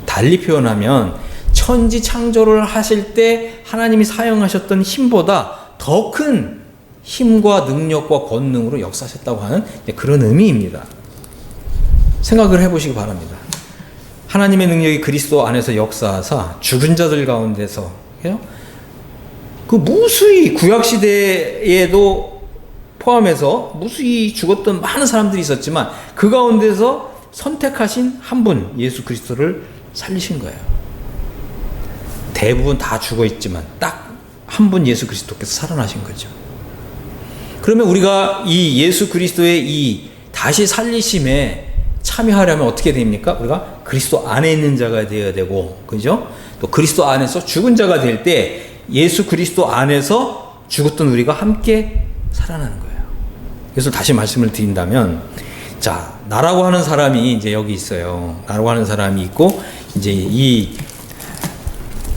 달리 표현하면 천지 창조를 하실 때 하나님이 사용하셨던 힘보다 더 큰 힘과 능력과 권능으로 역사하셨다고 하는 그런 의미입니다. 생각을 해보시기 바랍니다. 하나님의 능력이 그리스도 안에서 역사하사 죽은 자들 가운데서 그 무수히 구약시대에도 포함해서 무수히 죽었던 많은 사람들이 있었지만 그 가운데서 선택하신 한 분 예수 그리스도를 살리신 거예요. 대부분 다 죽어 있지만 딱 한 분 예수 그리스도께서 살아나신 거죠. 그러면 우리가 이 예수 그리스도의 이 다시 살리심에 참여하려면 어떻게 됩니까? 우리가 그리스도 안에 있는 자가 되어야 되고, 그죠? 또 그리스도 안에서 죽은 자가 될 때 예수 그리스도 안에서 죽었던 우리가 함께 살아나는 거예요. 그래서 다시 말씀을 드린다면, 자, 나라고 하는 사람이 이제 여기 있어요. 나라고 하는 사람이 있고, 이제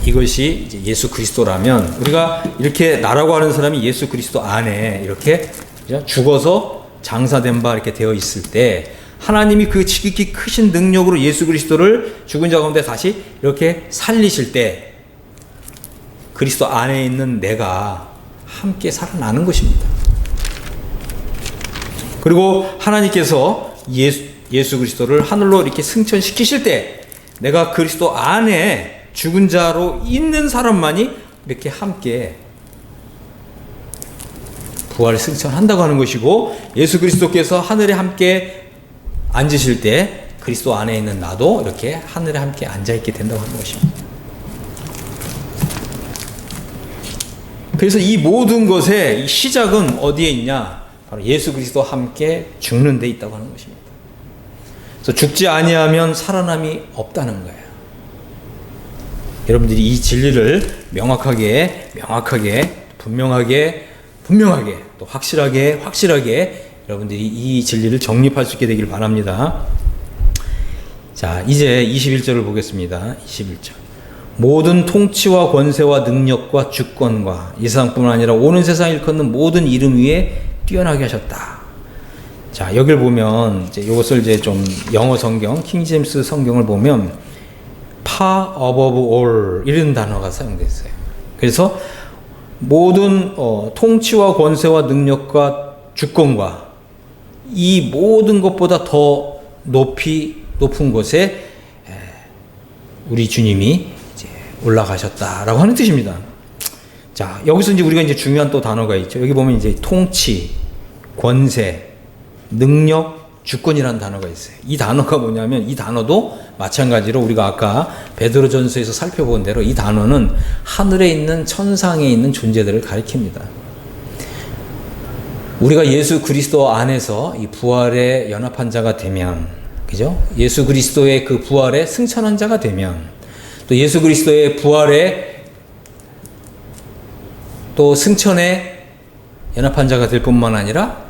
이것이 이제 예수 그리스도라면, 우리가 이렇게 나라고 하는 사람이 예수 그리스도 안에 이렇게 죽어서 장사된 바 이렇게 되어 있을 때, 하나님이 그 지극히 크신 능력으로 예수 그리스도를 죽은 자 가운데 다시 이렇게 살리실 때 그리스도 안에 있는 내가 함께 살아나는 것입니다. 그리고 하나님께서 예수 그리스도를 하늘로 이렇게 승천시키실 때 내가 그리스도 안에 죽은 자로 있는 사람만이 이렇게 함께 부활 승천한다고 하는 것이고, 예수 그리스도께서 하늘에 함께 앉으실 때 그리스도 안에 있는 나도 이렇게 하늘에 함께 앉아있게 된다고 하는 것입니다. 그래서 이 모든 것의 시작은 어디에 있냐? 바로 예수 그리스도와 함께 죽는 데 있다고 하는 것입니다. 그래서 죽지 아니하면 살아남이 없다는 거예요. 여러분들이 이 진리를 명확하게, 분명하게, 또 확실하게 여러분들이 이 진리를 정립할 수 있게 되길 바랍니다. 자, 이제 21절을 보겠습니다. 21절. 모든 통치와 권세와 능력과 주권과 이 세상뿐만 아니라 오는 세상 일컫는 모든 이름 위에 뛰어나게 하셨다. 자, 여기를 보면 이제 이것을 이제 좀 영어 성경, 킹제임스 성경을 보면 power above all 이런 단어가 사용되어 있어요. 그래서 모든 통치와 권세와 능력과 주권과 이 모든 것보다 더 높은 곳에 우리 주님이 이제 올라가셨다라고 하는 뜻입니다. 자, 여기서 이제 우리가 이제 중요한 또 단어가 있죠. 여기 보면 이제 통치, 권세, 능력, 주권이라는 단어가 있어요. 이 단어가 뭐냐면 이 단어도 마찬가지로 우리가 아까 베드로전서에서 살펴본 대로 이 단어는 하늘에 있는 천상에 있는 존재들을 가리킵니다. 우리가 예수 그리스도 안에서 이 부활에 연합한 자가 되면, 그죠? 예수 그리스도의 그 부활에 승천한 자가 되면, 또 예수 그리스도의 부활에 또 승천에 연합한 자가 될 뿐만 아니라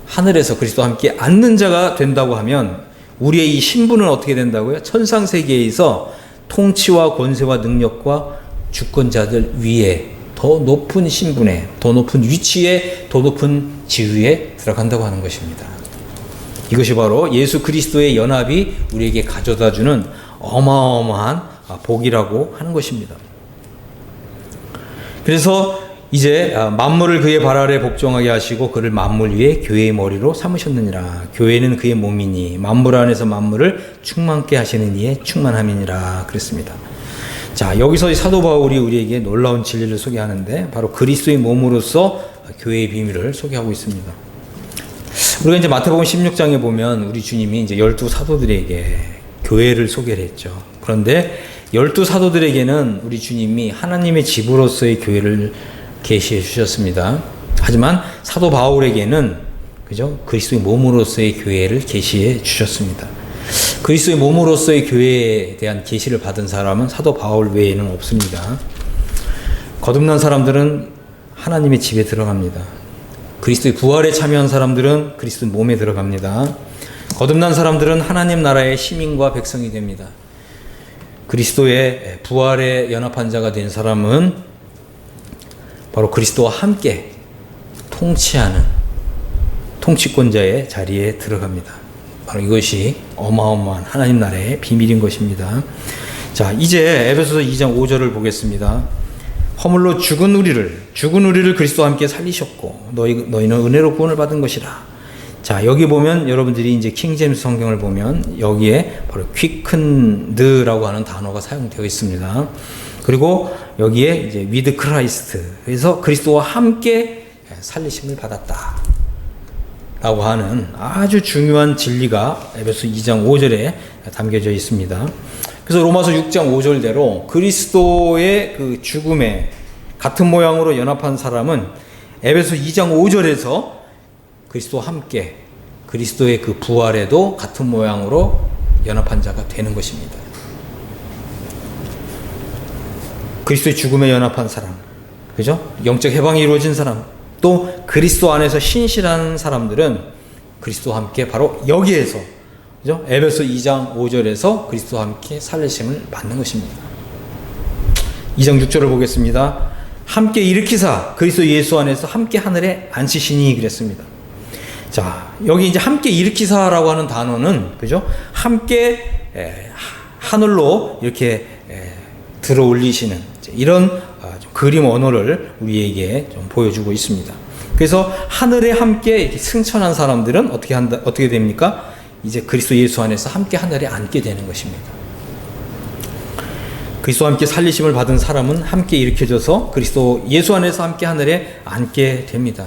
하늘에서 그리스도와 함께 앉는 자가 된다고 하면 우리의 이 신분은 어떻게 된다고요? 천상 세계에서 통치와 권세와 능력과 주권자들 위에 더 높은 신분에, 더 높은 위치에, 더 높은 지위에 들어간다고 하는 것입니다. 이것이 바로 예수 그리스도의 연합이 우리에게 가져다주는 어마어마한 복이라고 하는 것입니다. 그래서 이제 만물을 그의 발 아래 복종하게 하시고 그를 만물 위에 교회의 머리로 삼으셨느니라. 교회는 그의 몸이니 만물 안에서 만물을 충만케 하시는 이의 충만함이니라 그랬습니다. 자, 여기서 사도 바울이 우리에게 놀라운 진리를 소개하는데 바로 그리스도의 몸으로서 교회의 비밀을 소개하고 있습니다. 우리가 이제 마태복음 16장에 보면 우리 주님이 이제 12 사도들에게 교회를 소개를 했죠. 그런데 12 사도들에게는 우리 주님이 하나님의 집으로서의 교회를 계시해 주셨습니다. 하지만 사도 바울에게는 그죠? 그리스도의 몸으로서의 교회를 계시해 주셨습니다. 그리스도의 몸으로서의 교회에 대한 계시를 받은 사람은 사도 바울 외에는 없습니다. 거듭난 사람들은 하나님의 집에 들어갑니다. 그리스도의 부활에 참여한 사람들은 그리스도의 몸에 들어갑니다. 거듭난 사람들은 하나님 나라의 시민과 백성이 됩니다. 그리스도의 부활에 연합한 자가 된 사람은 바로 그리스도와 함께 통치하는 통치권자의 자리에 들어갑니다. 바로 이것이 어마어마한 하나님 나라의 비밀인 것입니다. 자, 이제 에베소서 2장 5절을 보겠습니다. 허물로 죽은 우리를 그리스도와 함께 살리셨고 너희는 은혜로 구원을 받은 것이라. 자, 여기 보면 여러분들이 이제 킹제임스 성경을 보면 여기에 바로 quickened라고 하는 단어가 사용되어 있습니다. 그리고 여기에 이제 with Christ, 그래서 그리스도와 함께 살리심을 받았다 라고 하는 아주 중요한 진리가 에베소 2장 5절에 담겨져 있습니다. 그래서 로마서 6장 5절대로 그리스도의 그 죽음에 같은 모양으로 연합한 사람은 에베소 2장 5절에서 그리스도와 함께 그리스도의 그 부활에도 같은 모양으로 연합한 자가 되는 것입니다. 그리스도의 죽음에 연합한 사람, 그죠? 영적 해방이 이루어진 사람, 또 그리스도 안에서 신실한 사람들은 그리스도와 함께 바로 여기에서, 그죠? 에베소 2장 5절에서 그리스도와 함께 살리심을 받는 것입니다. 2장 6절을 보겠습니다. 함께 일으키사 그리스도 예수 안에서 함께 하늘에 앉히시니 그랬습니다. 자, 여기 이제 함께 일으키사라고 하는 단어는, 그죠? 함께 하늘로 이렇게 들어 올리시는 이런 그림 언어를 우리에게 좀 보여주고 있습니다. 그래서 하늘에 함께 이렇게 승천한 사람들은 어떻게 됩니까? 이제 그리스도 예수 안에서 함께 하늘에 앉게 되는 것입니다. 그리스도와 함께 살리심을 받은 사람은 함께 일으켜져서 그리스도 예수 안에서 함께 하늘에 앉게 됩니다.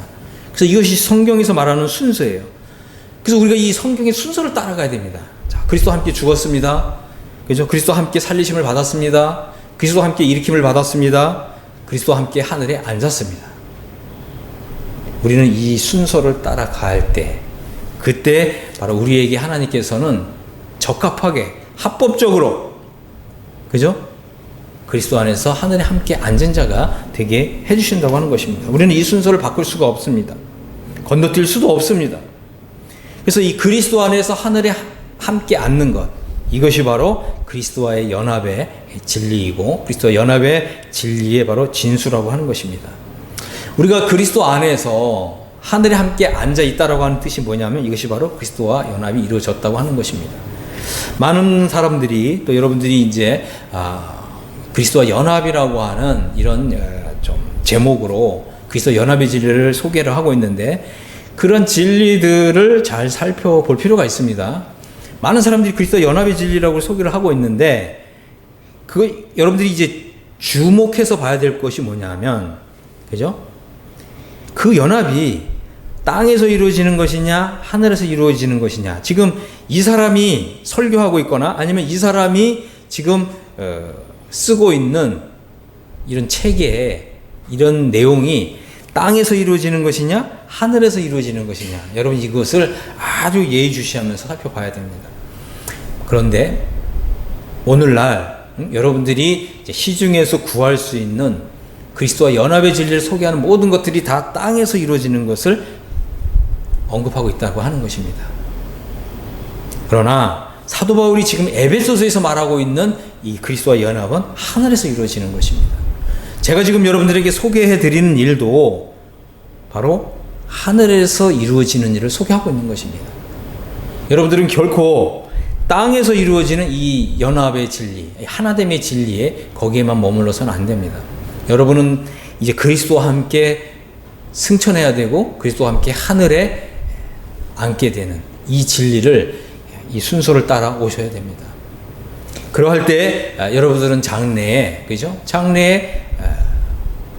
그래서 이것이 성경에서 말하는 순서예요. 그래서 우리가 이 성경의 순서를 따라가야 됩니다. 자, 그리스도와 함께 죽었습니다. 그죠? 그리스도와 함께 살리심을 받았습니다. 그리스도와 함께 일으킴을 받았습니다. 그리스도와 함께 하늘에 앉았습니다. 우리는 이 순서를 따라갈 때, 그때 바로 우리에게 하나님께서는 적합하게, 합법적으로, 그죠? 그리스도 안에서 하늘에 함께 앉은 자가 되게 해주신다고 하는 것입니다. 우리는 이 순서를 바꿀 수가 없습니다. 건너뛸 수도 없습니다. 그래서 이 그리스도 안에서 하늘에 함께 앉는 것, 이것이 바로 그리스도와의 연합의 진리이고 그리스도와 연합의 진리의 바로 진수라고 하는 것입니다. 우리가 그리스도 안에서 하늘에 함께 앉아 있다라고 하는 뜻이 뭐냐면 이것이 바로 그리스도와 연합이 이루어졌다고 하는 것입니다. 많은 사람들이 또 여러분들이 이제 그리스도와 연합이라고 하는 이런 좀 제목으로 그리스도 연합의 진리를 소개를 하고 있는데 그런 진리들을 잘 살펴볼 필요가 있습니다. 많은 사람들이 그리스도 연합의 진리라고 소개를 하고 있는데 그거 여러분들이 이제 주목해서 봐야 될 것이 뭐냐면, 그죠? 그 연합이 땅에서 이루어지는 것이냐 하늘에서 이루어지는 것이냐. 지금 이 사람이 설교하고 있거나 아니면 이 사람이 지금 쓰고 있는 이런 책에 이런 내용이 땅에서 이루어지는 것이냐 하늘에서 이루어지는 것이냐, 여러분 이것을 아주 예의주시하면서 살펴봐야 됩니다. 그런데 오늘날 여러분들이 이제 시중에서 구할 수 있는 그리스도와 연합의 진리를 소개하는 모든 것들이 다 땅에서 이루어지는 것을 언급하고 있다고 하는 것입니다. 그러나 사도 바울이 지금 에베소서에서 말하고 있는 이 그리스도와 연합은 하늘에서 이루어지는 것입니다. 제가 지금 여러분들에게 소개해 드리는 일도 바로 하늘에서 이루어지는 일을 소개하고 있는 것입니다. 여러분들은 결코 땅에서 이루어지는 이 연합의 진리, 하나됨의 진리에 거기에만 머물러서는 안 됩니다. 여러분은 이제 그리스도와 함께 승천해야 되고 그리스도와 함께 하늘에 앉게 되는 이 진리를, 이 순서를 따라 오셔야 됩니다. 그러할 때 여러분들은 장래에, 그죠? 장래에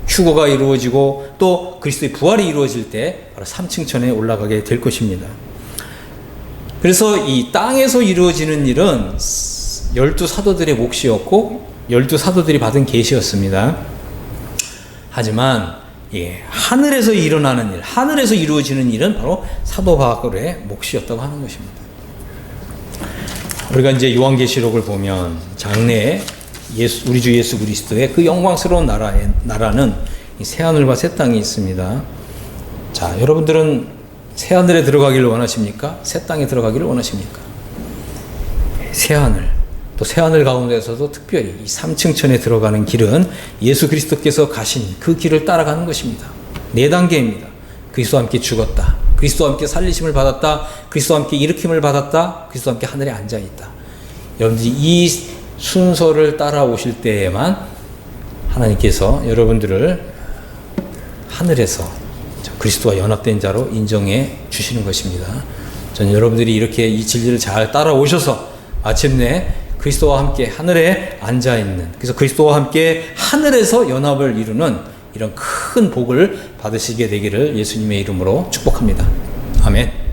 휴거가 이루어지고 또 그리스도의 부활이 이루어질 때 바로 3층천에 올라가게 될 것입니다. 그래서 이 땅에서 이루어지는 일은 12사도들의 몫이었고 12사도들이 받은 계시였습니다. 하지만 하늘에서 일어나는 일, 하늘에서 이루어지는 일은 바로 사도 바울의 몫이었다고 하는 것입니다. 우리가 이제 요한계시록을 보면 장래에 우리 주 예수 그리스도의 그 영광스러운 나라는 새하늘과 새 땅이 있습니다. 자, 여러분들은 새하늘에 들어가기를 원하십니까? 새 땅에 들어가기를 원하십니까? 새하늘, 또 새하늘 가운데서도 특별히 이 3층천에 들어가는 길은 예수 그리스도께서 가신 그 길을 따라가는 것입니다. 4단계입니다. 그리스도와 함께 죽었다, 그리스도와 함께 살리심을 받았다, 그리스도와 함께 일으킴을 받았다, 그리스도와 함께 하늘에 앉아있다. 여러분들이 이 순서를 따라오실 때에만 하나님께서 여러분들을 하늘에서 그리스도와 연합된 자로 인정해 주시는 것입니다. 저는 여러분들이 이렇게 이 진리를 잘 따라오셔서 마침내 그리스도와 함께 하늘에 앉아있는, 그래서 그리스도와 함께 하늘에서 연합을 이루는 이런 큰 복을 받으시게 되기를 예수님의 이름으로 축복합니다. 아멘.